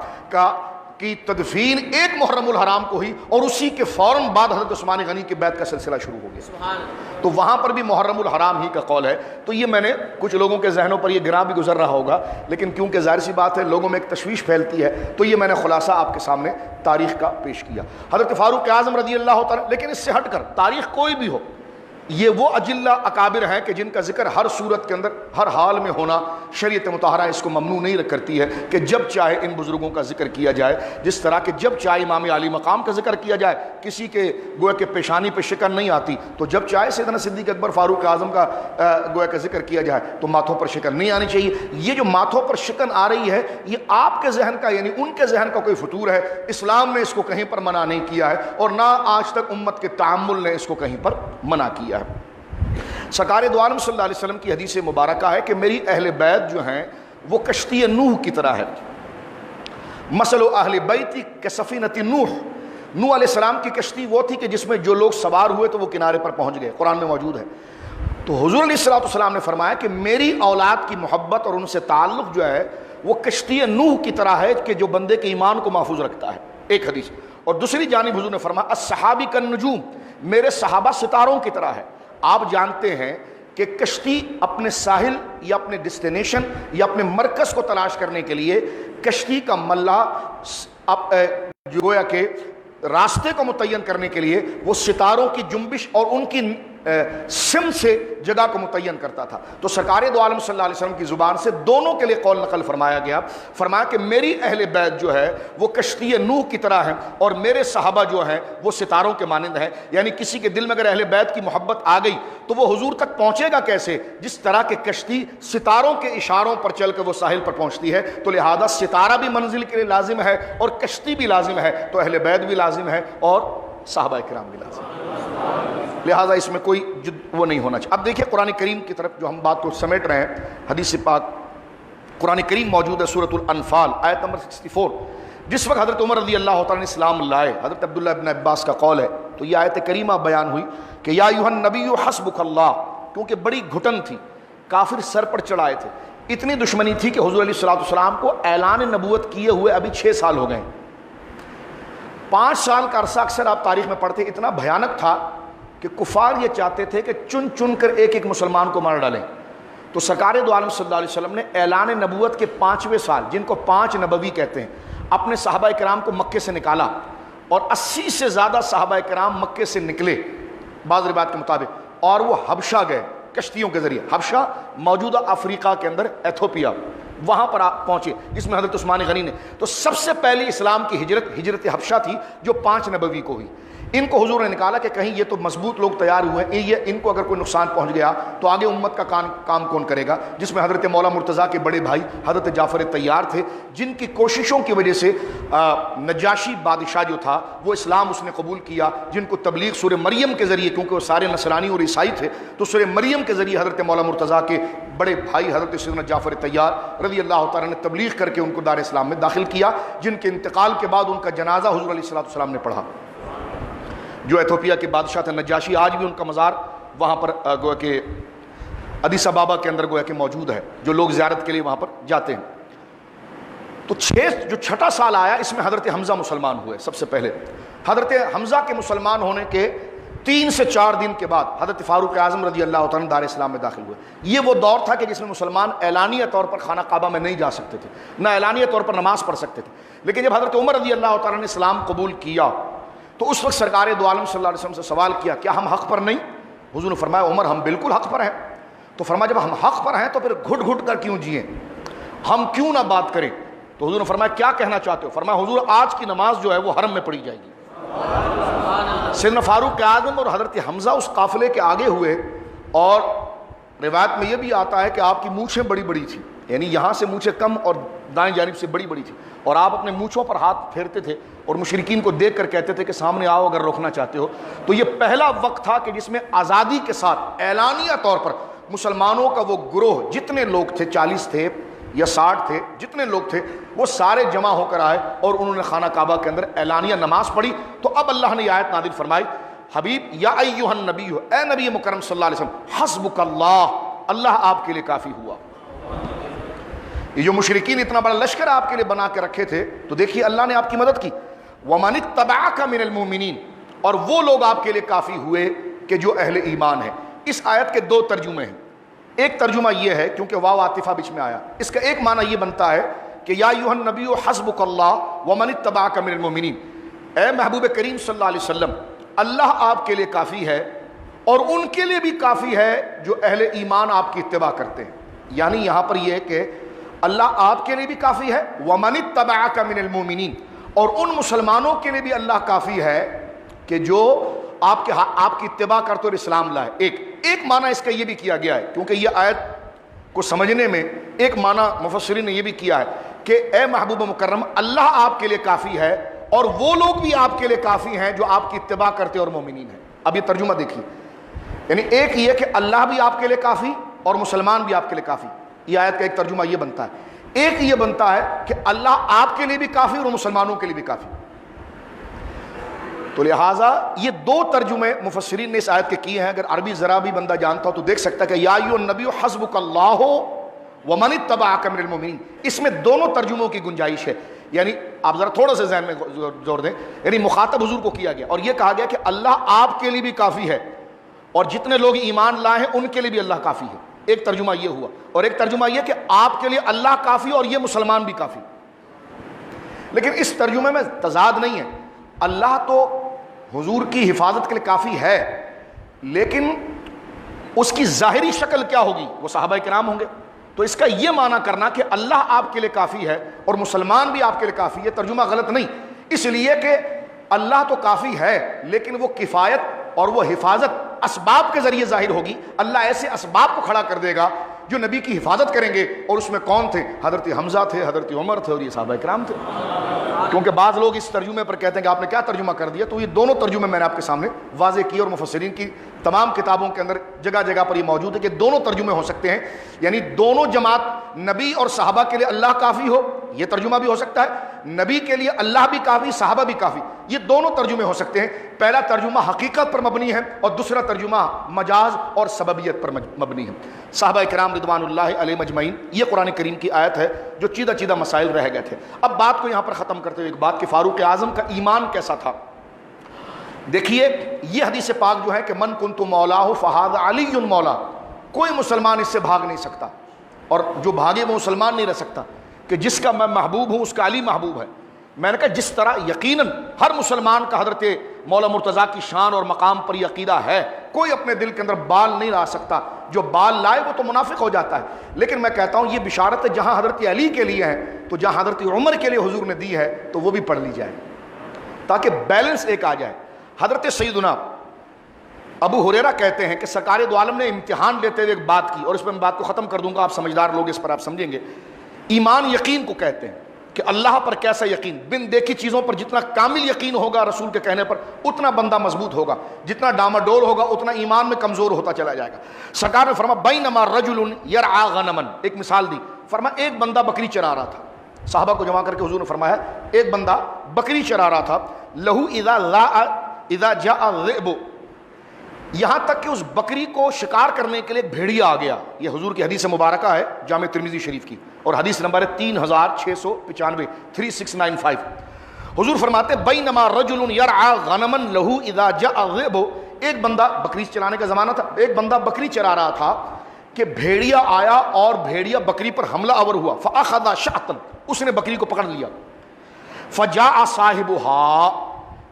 کی تدفین ایک محرم الحرام کو ہی، اور اسی کے فوراً بعد حضرت عثمان غنی کی بیعت کا سلسلہ شروع ہو گیا۔ تو وہاں پر بھی محرم الحرام ہی کا قول ہے۔ تو یہ میں نے کچھ لوگوں کے ذہنوں پر یہ گراں بھی گزر رہا ہوگا، لیکن کیونکہ ظاہر سی بات ہے لوگوں میں ایک تشویش پھیلتی ہے، تو یہ میں نے خلاصہ آپ کے سامنے تاریخ کا پیش کیا۔ حضرت فاروق اعظم رضی اللہ تعالیٰ، لیکن اس سے ہٹ کر تاریخ کوئی بھی ہو، یہ وہ اجلہ اکابر ہیں کہ جن کا ذکر ہر صورت کے اندر ہر حال میں ہونا شریعت مطہرہ اس کو ممنوع نہیں کرتی ہے کہ جب چاہے ان بزرگوں کا ذکر کیا جائے، جس طرح کہ جب چاہے امام علی مقام کا ذکر کیا جائے، کسی کے گویا کہ پیشانی پہ شکن نہیں آتی، تو جب چاہے سیدنا صدیق اکبر فاروق اعظم کا گویا کہ ذکر کیا جائے تو ماتھوں پر شکن نہیں آنی چاہیے۔ یہ جو ماتھوں پر شکن آ رہی ہے یہ آپ کے ذہن کا، یعنی ان کے ذہن کا کوئی فطور ہے، اسلام نے اس کو کہیں پر منع نہیں کیا ہے، اور نہ آج تک امت کے تعامل نے اس کو کہیں پر منع کیا ہے۔ سرکار دو عالم صلی اللہ علیہ وسلم کی حدیث مبارکہ ہے کہ میری اہل بیت جو ہیں وہ کشتی نوح کی طرح ہے، مثل اہل بیتی کسفینۃ نوح۔ نوح علیہ السلام کی کشتی وہ تھی کہ جس میں جو لوگ سوار ہوئے تو وہ کنارے پر پہنچ گئے، قرآن میں موجود ہے۔ تو حضور علیہ السلام نے فرمایا کہ میری اولاد کی محبت اور ان سے تعلق جو ہے وہ کشتی نوح کی طرح ہے کہ جو بندے کے ایمان کو محفوظ رکھتا ہے، ایک حدیث۔ اور دوسری جانب حضور نے فرمایا الصحابی کالنجوم، میرے صحابہ ستاروں کی طرح ہے۔ آپ جانتے ہیں کہ کشتی اپنے ساحل یا اپنے ڈیسٹینیشن یا اپنے مرکز کو تلاش کرنے کے لیے کشتی کا ملا جو گویا کہ راستے کو متعین کرنے کے لیے وہ ستاروں کی جنبش اور ان کی سم سے جگہ کو متعین کرتا تھا. تو سرکار دو عالم صلی اللہ علیہ وسلم کی زبان سے دونوں کے لیے قول نقل فرمایا گیا. فرمایا کہ میری اہل بیت جو ہے وہ کشتی نوح کی طرح ہیں اور میرے صحابہ جو ہیں وہ ستاروں کے مانند ہیں. یعنی کسی کے دل میں اگر اہل بیت کی محبت آ گئی تو وہ حضور تک پہنچے گا کیسے؟ جس طرح کہ کشتی ستاروں کے اشاروں پر چل کے وہ ساحل پر پہنچتی ہے. تو لہذا ستارہ بھی منزل کے لیے لازم ہے اور کشتی بھی لازم ہے, تو اہل بیت بھی لازم ہے اور صحابہ کرام بھی لازم ہے. لہٰذا اس میں کوئی وہ نہیں ہونا چاہیے. اب دیکھیں قرآن کریم کی طرف جو ہم بات کو سمیٹ رہے ہیں, حدیث پاک قرآن کریم موجود ہے سورۃ الانفال آیت نمبر 64. جس وقت حضرت عمر رضی اللہ تعالیٰ نے اسلام لائے, حضرت عبداللہ ابن عباس کا قول ہے, تو یہ آیت کریمہ بیان ہوئی کہ یا ایھا النبی حسبک اللہ, کیونکہ بڑی گھٹن تھی, کافر سر پر چڑھائے تھے, اتنی دشمنی تھی کہ حضور علیہ السلام کو اعلان نبوت کیے ہوئے ابھی 6 سال ہو گئے. 5 سال کا عرصہ اکثر آپ تاریخ میں پڑھتے, اتنا بھیانک تھا کہ کفار یہ چاہتے تھے کہ چن چن کر ایک ایک مسلمان کو مار ڈالیں. تو سرکار دو عالم صلی اللہ علیہ وسلم نے اعلان نبوت کے 5ویں سال, جن کو 5 نبوی کہتے ہیں, اپنے صحابہ کرام کو مکے سے نکالا اور 80 سے زیادہ صحابہ کرام مکے سے نکلے بعض روایات کے مطابق, اور وہ حبشہ گئے کشتیوں کے ذریعے. حبشہ موجودہ افریقہ کے اندر ایتھوپیا, وہاں پر آپ پہنچے جس میں حضرت عثمان غنی نے. تو سب سے پہلی اسلام کی ہجرت حبشہ تھی جو 5 نبوی کو ہوئی. ان کو حضور نے نکالا کہ کہیں یہ تو مضبوط لوگ تیار ہوئے ہیں, یہ ان کو اگر کوئی نقصان پہنچ گیا تو آگے امت کا کام کون کرے گا, جس میں حضرت مولا مرتضیٰ کے بڑے بھائی حضرت جعفر طیار تھے, جن کی کوششوں کی وجہ سے نجاشی بادشاہ جو تھا وہ اسلام اس نے قبول کیا, جن کو تبلیغ سورہ مریم کے ذریعے, کیونکہ وہ سارے نصرانی اور عیسائی تھے, تو سورہ مریم کے ذریعے حضرت مولا مرتضیٰ کے بڑے بھائی حضرت سیدنا جعفر طیار رضی اللہ تعالیٰ نے تبلیغ کر کے ان کو دار اسلام میں داخل کیا, جن کے انتقال کے بعد ان کا جنازہ حضور علیہ السلام نے پڑھا. جو ایتھوپیا کے بادشاہ تھے نجاشی, آج بھی ان کا مزار وہاں پر گویا کہ ادیس ابابا کے اندر گویا کہ موجود ہے, جو لوگ زیارت کے لیے وہاں پر جاتے ہیں. تو 6 سال آیا, اس میں حضرت حمزہ مسلمان ہوئے. سب سے پہلے حضرت حمزہ کے مسلمان ہونے کے 3 سے 4 دن کے بعد حضرت فاروق اعظم رضی اللہ تعالیٰ دار اسلام میں داخل ہوئے. یہ وہ دور تھا کہ جس میں مسلمان اعلانیہ طور پر خانہ کعبہ میں نہیں جا سکتے تھے, نہ اعلانیہ طور پر نماز پڑھ سکتے تھے. لیکن جب حضرت عمر رضی اللہ تعالیٰ نے اسلام قبول کیا تو اس وقت سرکار دو عالم صلی اللہ علیہ وسلم سے سوال کیا, کیا ہم حق پر نہیں؟ حضور نے فرمایا عمر ہم بالکل حق پر ہیں. تو فرمایا جب ہم حق پر ہیں تو پھر گھٹ گھٹ کر کیوں جئیں, ہم کیوں نہ بات کریں؟ تو حضور نے فرمایا کیا کہنا چاہتے ہو؟ فرمایا حضور آج کی نماز جو ہے وہ حرم میں پڑھی جائے گی. سیدنا فاروق اعظم اور حضرت حمزہ اس قافلے کے آگے ہوئے, اور روایت میں یہ بھی آتا ہے کہ آپ کی مونچھیں بڑی بڑی تھیں, یعنی یہاں سے مونچھیں کم اور دائیں جانب سے بڑی بڑی تھی, اور آپ اپنے مونچھوں پر ہاتھ پھیرتے تھے اور مشرکین کو دیکھ کر کہتے تھے کہ سامنے آؤ اگر روکنا چاہتے ہو. تو یہ پہلا وقت تھا کہ جس میں آزادی کے ساتھ اعلانیہ طور پر مسلمانوں کا وہ گروہ, جتنے لوگ تھے 40 تھے یا 60 تھے, جتنے لوگ تھے وہ سارے جمع ہو کر آئے اور انہوں نے خانہ کعبہ کے اندر اعلانیہ نماز پڑھی. تو اب اللہ نے یہ آیت نازل فرمائی, حبیب یا ایھا النبی, اے نبی مکرم صلی اللہ علیہ وسلم, حسبک اللہ, اللہ آپ کے لیے کافی ہوا. یہ جو مشرکین اتنا بڑا لشکر آپ کے لیے بنا کے رکھے تھے, تو دیکھیے اللہ نے آپ کی مدد کی. وَمَنِ اتَّبَعَكَ مِنَ الْمُؤْمِنِينَ, اور وہ لوگ آپ کے لیے کافی ہوئے کہ جو اہل ایمان ہیں. اس آیت کے 2 ترجمے ہیں. ایک ترجمہ یہ ہے, کیونکہ واو عاطفہ بیچ میں آیا, اس کا ایک معنی یہ بنتا ہے کہ یا ایھا النبی حسبک اللہ ومن اتبعک من المؤمنین, اے محبوب کریم صلی اللہ علیہ وسلم, اللہ آپ کے لیے کافی ہے اور ان کے لیے بھی کافی ہے جو اہل ایمان آپ کی اتباع کرتے ہیں. یعنی یہاں پر یہ ہے کہ اللہ آپ کے لیے بھی کافی ہے, ومن اتبعک من المؤمنین, اور ان مسلمانوں کے لیے بھی اللہ کافی ہے کہ جو آپ کی اتباع کرتے اور اسلام لائے. ایک معنی اس کا یہ بھی کیا گیا ہے, کیونکہ یہ آیت کو سمجھنے میں ایک معنی مفسرین نے یہ بھی کیا ہے کہ اے محبوب مکرم, اللہ آپ کے لیے کافی ہے اور وہ لوگ بھی آپ کے لیے کافی ہیں جو آپ کی اتباع کرتے اور مومنین ہیں. اب یہ ترجمہ دیکھیے, یعنی ایک یہ کہ اللہ بھی آپ کے لیے کافی اور مسلمان بھی آپ کے لیے کافی. یہ آیت کا ایک ترجمہ یہ بنتا ہے. ایک یہ بنتا ہے کہ اللہ آپ کے لیے بھی کافی اور مسلمانوں کے لیے بھی کافی. تو لہٰذا یہ 2 ترجمے مفسرین نے اس آیت کے کیے ہیں. اگر عربی ذرا بھی بندہ جانتا ہو تو دیکھ سکتا ہے کہ یا ایھا النبی حسبک اللہ ومن اتبعک من المؤمنین, اس میں دونوں ترجموں کی گنجائش ہے. یعنی آپ ذرا تھوڑا سا ذہن میں زور دیں, یعنی مخاطب حضور کو کیا گیا اور یہ کہا گیا کہ اللہ آپ کے لیے بھی کافی ہے اور جتنے لوگ ایمان لائے ہیں ان کے لیے بھی اللہ کافی ہے. ایک ترجمہ یہ ہوا, اور ایک ترجمہ یہ کہ آپ کے لیے اللہ کافی اور یہ مسلمان بھی کافی. لیکن اس ترجمے میں تضاد نہیں ہے. اللہ تو حضور کی حفاظت کے لیے کافی ہے، لیکن اس کی ظاہری شکل کیا ہوگی؟ وہ صحابہ کرام ہوں گے. تو اس کا یہ معنی کرنا کہ اللہ آپ کے لیے کافی ہے اور مسلمان بھی آپ کے لیے کافی ہے، ترجمہ غلط نہیں. اس لیے کہ اللہ تو کافی ہے، لیکن وہ کفایت اور وہ حفاظت اسباب کے ذریعے ظاہر ہوگی. اللہ ایسے اسباب کو کھڑا کر دے گا جو نبی کی حفاظت کریں گے، اور اس میں کون تھے؟ حضرت حمزہ تھے، حضرت عمر تھے، اور یہ صحابہ کرام تھے. کیونکہ بعض لوگ اس ترجمے پر کہتے ہیں کہ آپ نے کیا ترجمہ کر دیا، تو یہ دونوں ترجمے میں نے آپ کے سامنے واضح کیے، اور مفسرین کی تمام کتابوں کے اندر جگہ جگہ پر یہ موجود ہے کہ دونوں ترجمے ہو سکتے ہیں. یعنی دونوں جماعت نبی اور صحابہ کے لیے اللہ کافی ہو، یہ ترجمہ بھی ہو سکتا ہے. نبی کے لیے اللہ بھی کافی، صحابہ بھی کافی، یہ دونوں ترجمے ہو سکتے ہیں. پہلا ترجمہ حقیقت پر مبنی ہے اور دوسرا ترجمہ مجاز اور سببیت پر مبنی ہے. صحابہ کرام رضوان اللہ علیہ مجمعین، یہ قرآن کریم کی آیت ہے جو چیدہ چیدہ مسائل رہ گئے تھے. اب بات کو یہاں پر ختم کرتے ہوئے ایک بات کہ فاروق اعظم کا ایمان کیسا تھا. دیکھیے یہ حدیث پاک جو ہے کہ من کنت مولاہ فہذا علی مولا، کوئی مسلمان اس سے بھاگ نہیں سکتا، اور جو بھاگے وہ مسلمان نہیں رہ سکتا کہ جس کا میں محبوب ہوں اس کا علی محبوب ہے. میں نے کہا جس طرح یقیناً ہر مسلمان کا حضرت مولا مرتضیٰ کی شان اور مقام پر یہ عقیدہ ہے، کوئی اپنے دل کے اندر بال نہیں لا سکتا، جو بال لائے وہ تو منافق ہو جاتا ہے. لیکن میں کہتا ہوں یہ بشارت ہے جہاں حضرت علی کے لیے ہے تو جہاں حضرت عمر کے لیے حضور نے دی ہے تو وہ بھی پڑھ لی جائے تاکہ بیلنس ایک آ جائے. حضرت سیدنا ابو ہریرہ کہتے ہیں کہ سرکار دو عالم نے امتحان لیتے ہوئے ایک بات کی، اور اس میں میں بات کو ختم کر دوں گا، آپ سمجھدار لوگ اس پر آپ سمجھیں گے. ایمان یقین کو کہتے ہیں کہ اللہ پر کیسا یقین، بن دیکھی چیزوں پر جتنا کامل یقین ہوگا رسول کے کہنے پر اتنا بندہ مضبوط ہوگا، جتنا ڈاماڈول ہوگا اتنا ایمان میں کمزور ہوتا چلا جائے گا. سرکار نے فرمایا بینما رجل یرعى غنما، ایک مثال دی، فرمایا ایک بندہ بکری چرا رہا تھا. صحابہ کو جمع کر کے حضور نے فرمایا ایک بندہ بکری چرا رہا تھا، لہو اذا جاء الذئب، یہاں تک کہ اس بکری کو شکار کرنے کے لیے ایک بھیڑیا آ گیا. یہ حضور کی حدیث مبارکہ ہے جامع ترمذی شریف کی، اور حدیث نمبر ہے 3695 3695. حضور فرماتے بینما رجل یرعى غنما لہو اذا جاء الذئب، ایک بندہ، بکری چلانے کا زمانہ تھا، ایک بندہ بکری چرا رہا تھا کہ بھیڑیا آیا اور بھیڑیا بکری پر حملہ آور ہوا. فاخذ شعطا، اس نے بکری کو پکڑ لیا. فجاء صاحبها،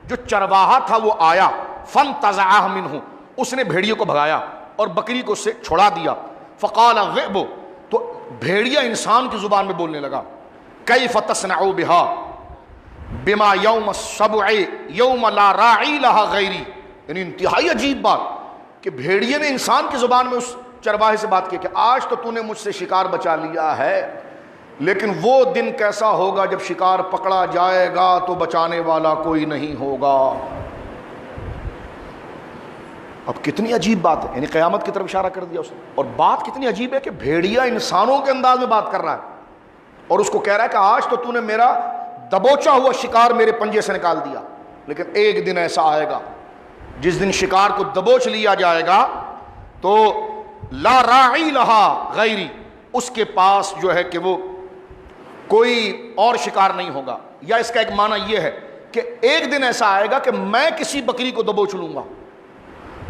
جو چرواہا تھا وہ آیا، فانتزعها منه، اس نے بھیڑیے کو بھگایا اور بکری کو اس سے چھڑا دیا. فقال الذئب، تو بھیڑیا انسان کی زبان میں بولنے لگا، کیف تصنع بها بما یوم السبع یوم لا راعی لها غیری. یعنی انتہائی عجیب بات کہ بھیڑیے نے انسان کی زبان میں اس چرواہے سے بات کی کہ آج تو نے مجھ سے شکار بچا لیا ہے، لیکن وہ دن کیسا ہوگا جب شکار پکڑا جائے گا تو بچانے والا کوئی نہیں ہوگا. اب کتنی عجیب بات ہے، یعنی قیامت کی طرف اشارہ کر دیا اس نے. اور بات کتنی عجیب ہے کہ بھیڑیا انسانوں کے انداز میں بات کر رہا ہے اور اس کو کہہ رہا ہے کہ آج تو نے میرا دبوچا ہوا شکار میرے پنجے سے نکال دیا، لیکن ایک دن ایسا آئے گا جس دن شکار کو دبوچ لیا جائے گا تو لا راعی لہا غیری، اس کے پاس جو ہے کہ وہ کوئی اور شکار نہیں ہوگا. یا اس کا ایک معنی یہ ہے کہ ایک دن ایسا آئے گا کہ میں کسی بکری کو دبوچ لوں گا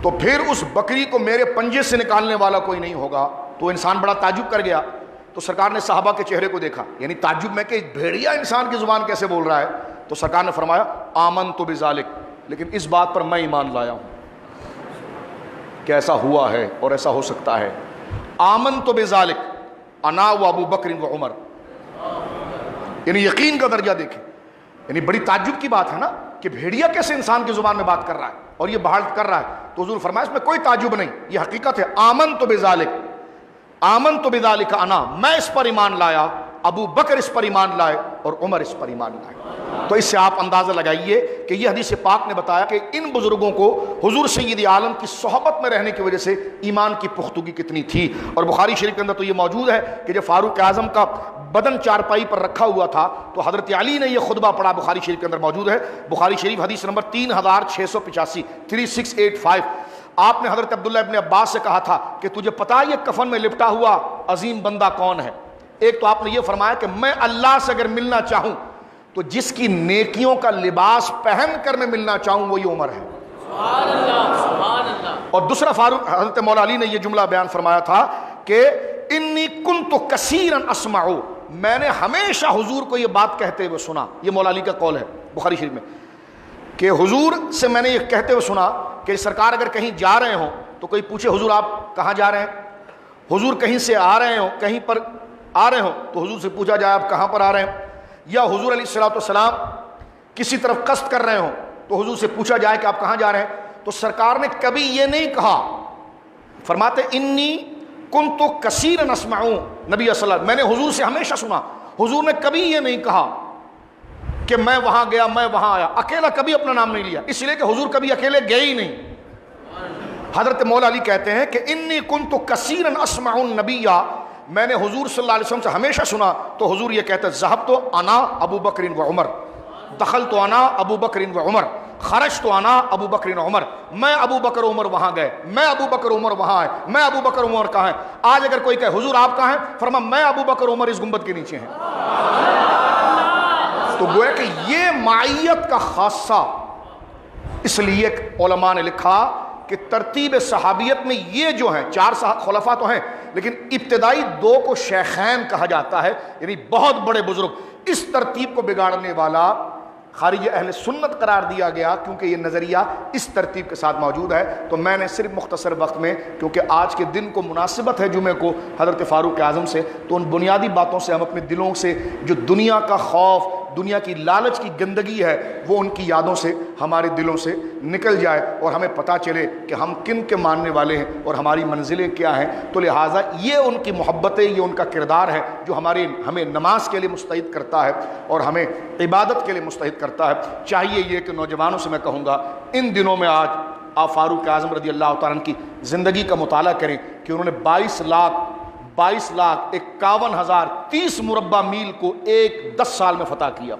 تو پھر اس بکری کو میرے پنجے سے نکالنے والا کوئی نہیں ہوگا. تو انسان بڑا تعجب کر گیا. تو سرکار نے صحابہ کے چہرے کو دیکھا، یعنی تعجب میں کہ بھیڑیا انسان کی زبان کیسے بول رہا ہے. تو سرکار نے فرمایا آمنت بذالک، لیکن اس بات پر میں ایمان لایا ہوں کہ ایسا ہوا ہے اور ایسا ہو سکتا ہے. آمنت بذالک انا و ابو بکر و عمر، یعنی یقین کا درجہ دیکھیں. یعنی بڑی تعجب کی بات ہے نا کہ بھیڑیا کیسے انسان کی زبان میں بات کر رہا ہے اور یہ بحال کر رہا ہے. تو حضور فرمایا اس میں کوئی تعجب نہیں، یہ حقیقت ہے. آمنت بذالک، آمنت بذالک انا، میں اس پر ایمان لایا، ابو بکر اس پر ایمان لائے اور عمر اس پر ایمان لائے. تو اس سے آپ اندازہ لگائیے کہ یہ حدیث پاک نے بتایا کہ ان بزرگوں کو حضور سید عالم کی صحبت میں رہنے کی وجہ سے ایمان کی پختگی کتنی تھی. اور بخاری شریف کے اندر تو یہ موجود ہے کہ جب فاروق اعظم کا بدن چارپائی پر رکھا ہوا تھا تو حضرت علی نے یہ خطبہ پڑھا، بخاری شریف کے اندر موجود ہے. بخاری شریف حدیث نمبر 3685 3685. آپ نے حضرت عبداللہ ابن عباس سے کہا تھا کہ تجھے پتا یہ کفن میں لپٹا ہوا عظیم بندہ کون ہے؟ ایک تو آپ نے یہ فرمایا کہ میں اللہ سے اگر ملنا چاہوں تو جس کی نیکیوں کا لباس پہن کر میں ملنا چاہوں وہ یہ عمر ہے. سبحان اللہ سبحان اللہ. اور دوسرا فاروق حضرت مولا علی نے یہ جملہ بیان فرمایا تھا کہ انی کنت کثیرا اسمع، میں نے ہمیشہ حضور کو یہ بات کہتے ہوئے سنا. یہ مولا علی کا قول ہے بخاری شریف میں کہ حضور سے میں نے یہ کہتے ہوئے سنا کہ سرکار اگر کہیں جا رہے ہوں تو کوئی پوچھے حضور آپ کہاں جا رہے ہیں, حضور کہیں سے آ رہے ہوں, کہیں پر آ رہے ہوں تو حضور سے پوچھا جائے آپ کہاں پر آ رہے ہیں, یا حضور علیہ الصلوۃ والسلام کسی طرف قصد کر رہے ہوں تو حضور سے پوچھا جائے کہ آپ کہاں جا رہے ہیں, تو سرکار نے کبھی یہ نہیں کہا. فرماتے انی کنت کثیرا اسمع, نبی صلی اللہ علیہ وسلم میں نے حضور سے ہمیشہ سنا, حضور نے کبھی یہ نہیں کہا کہ میں وہاں گیا میں وہاں آیا, اکیلا کبھی اپنا نام نہیں لیا, اس لیے کہ حضور کبھی اکیلے گئے ہی نہیں. حضرت مولا علی کہتے ہیں کہ انی کنت کثیرا اسمع النبی, میں نے حضور صلی اللہ علیہ وسلم سے ہمیشہ سنا تو حضور یہ کہتے ذهبت انا ابو بکر و عمر, دخلت انا ابو بکر و عمر, خرجت انا ابو بکر و عمر, میں ابو بکر و عمر وہاں گئے, میں ابو بکر و عمر وہاں آئے, میں ابو بکر و عمر کہاں ہیں. آج اگر کوئی کہے حضور آپ کہاں ہیں, فرما میں ابو بکر و عمر اس گنبد کے نیچے ہیں. تو گویا کہ یہ معیت کا خاصہ, اس لیے علماء نے لکھا کہ ترتیب صحابیت میں یہ جو ہیں 4 خلفاء تو ہیں لیکن ابتدائی 2 کو شیخین کہا جاتا ہے, یعنی بہت بڑے بزرگ. اس ترتیب کو بگاڑنے والا خارج اہل سنت قرار دیا گیا کیونکہ یہ نظریہ اس ترتیب کے ساتھ موجود ہے. تو میں نے صرف مختصر وقت میں, کیونکہ آج کے دن کو مناسبت ہے جمعے کو حضرت فاروق اعظم سے, تو ان بنیادی باتوں سے ہم اپنے دلوں سے جو دنیا کا خوف, دنیا کی لالچ کی گندگی ہے وہ ان کی یادوں سے ہمارے دلوں سے نکل جائے اور ہمیں پتہ چلے کہ ہم کن کے ماننے والے ہیں اور ہماری منزلیں کیا ہیں. تو لہٰذا یہ ان کی محبتیں, یہ ان کا کردار ہے جو ہمیں نماز کے لیے مستعد کرتا ہے اور ہمیں عبادت کے لیے مستعد کرتا ہے. چاہیے یہ کہ نوجوانوں سے میں کہوں گا ان دنوں میں آج آپ فاروق اعظم رضی اللہ تعالیٰ عنہ کی زندگی کا مطالعہ کریں کہ انہوں نے 22,51,030 30 مربع میل کو 10 سال میں فتح کیا.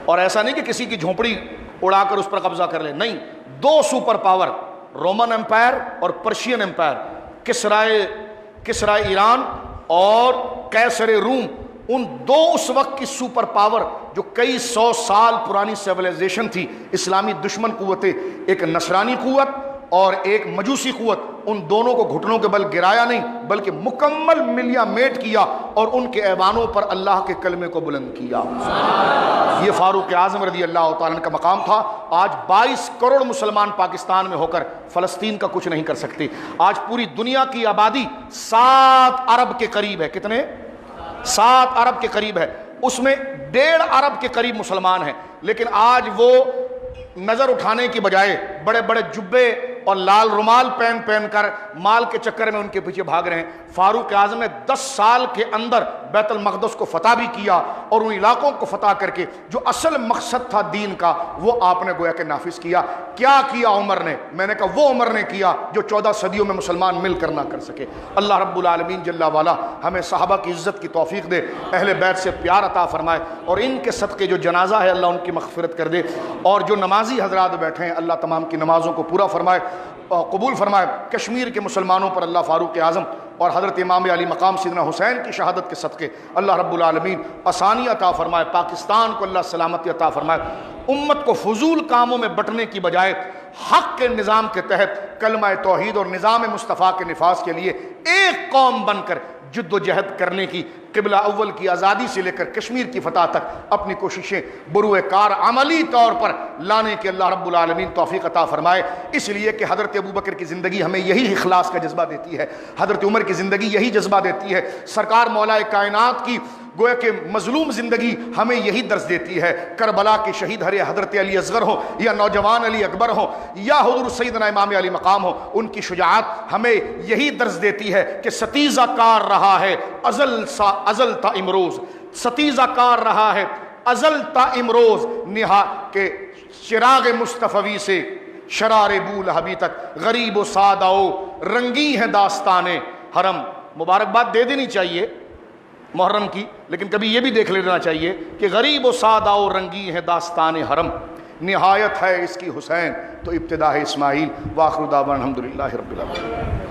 اور ایسا نہیں کہ کسی کی جھونپڑی اڑا کر اس پر قبضہ کر لیں, نہیں, 2 سپر پاور, رومن امپائر اور پرشین امپائر, کسرائے ایران اور قیصر روم, ان 2 اس وقت کی سپر پاور جو کئی 100 سال پرانی سیویلائزیشن تھی, اسلامی دشمن قوتیں, ایک نصرانی قوت اور ایک مجوسی قوت, ان دونوں کو گھٹنوں کے بل گرایا نہیں بلکہ مکمل ملیا میٹ کیا اور ان کے ایوانوں پر اللہ کے کلمے کو بلند کیا. یہ فاروق اعظم رضی اللہ تعالیٰ عنہ کا مقام تھا. آج 22 کروڑ مسلمان پاکستان میں ہو کر فلسطین کا کچھ نہیں کر سکتے. آج پوری دنیا کی آبادی 7 ارب کے قریب ہے. کتنے؟ 7 ارب کے قریب ہے. اس میں 1.5 ارب کے قریب مسلمان ہیں, لیکن آج وہ نظر اٹھانے کی بجائے بڑے بڑے جبے اور لال رومال پہن کر مال کے چکر میں ان کے پیچھے بھاگ رہے ہیں. فاروق اعظم نے 10 سال کے اندر بیت المقدس کو فتح بھی کیا اور ان علاقوں کو فتح کر کے جو اصل مقصد تھا دین کا وہ آپ نے گویا کہ نافذ کیا. کیا کیا عمر نے؟ میں نے کہا وہ عمر نے کیا جو 14 صدیوں میں مسلمان مل کر نہ کر سکے. اللہ رب العالمین جل والا ہمیں صحابہ کی عزت کی توفیق دے, اہل بیت سے پیار عطا فرمائے اور ان کے صدقے جو جنازہ ہے اللہ ان کی مغفرت کر دے, اور جو نمازی حضرات بیٹھے ہیں اللہ تمام کی نمازوں کو پورا فرمائے, قبول فرمائے. کشمیر کے مسلمانوں پر اللہ فاروق اعظم اور حضرت امام علی مقام سیدنا حسین کی شہادت کے صدقے اللہ رب العالمین آسانی عطا فرمائے, پاکستان کو اللہ سلامتی عطا فرمائے. امت کو فضول کاموں میں بٹنے کی بجائے حق کے نظام کے تحت کلمہ توحید اور نظام مصطفیٰ کے نفاذ کے لیے ایک قوم بن کر جد و جہد کرنے کی, قبلہ اول کی آزادی سے لے کر کشمیر کی فتح تک اپنی کوششیں بروئے کار عملی طور پر لانے کے اللہ رب العالمین توفیق عطا فرمائے. اس لیے کہ حضرت ابوبکر کی زندگی ہمیں یہی اخلاص کا جذبہ دیتی ہے, حضرت عمر کی زندگی یہی جذبہ دیتی ہے, سرکار مولا کائنات کی گویا کہ مظلوم زندگی ہمیں یہی درس دیتی ہے. کربلا کے شہید ہر حضرت علی اصغر ہو یا نوجوان علی اکبر ہو یا حضور سیدنا امام علی مقام ہو, ان کی شجاعت ہمیں یہی درس دیتی ہے کہ ستیزہ کار رہا ہے ازل تا امروز, ستیزہ کار رہا ہے ازل تا امروز, نہا کہ چراغ مصطفی سے شرار بو لہبی تک غریب و سادہ رنگی ہے داستان حرم. مبارکباد دے دینی چاہیے محرم کی, لیکن کبھی یہ بھی دیکھ لینا چاہیے کہ غریب و سادہ و رنگی ہے داستان حرم, نہایت ہے اس کی حسین تو ابتدا ہے اسماعیل. وآخر دعوانا الحمدللہ رب العالمین.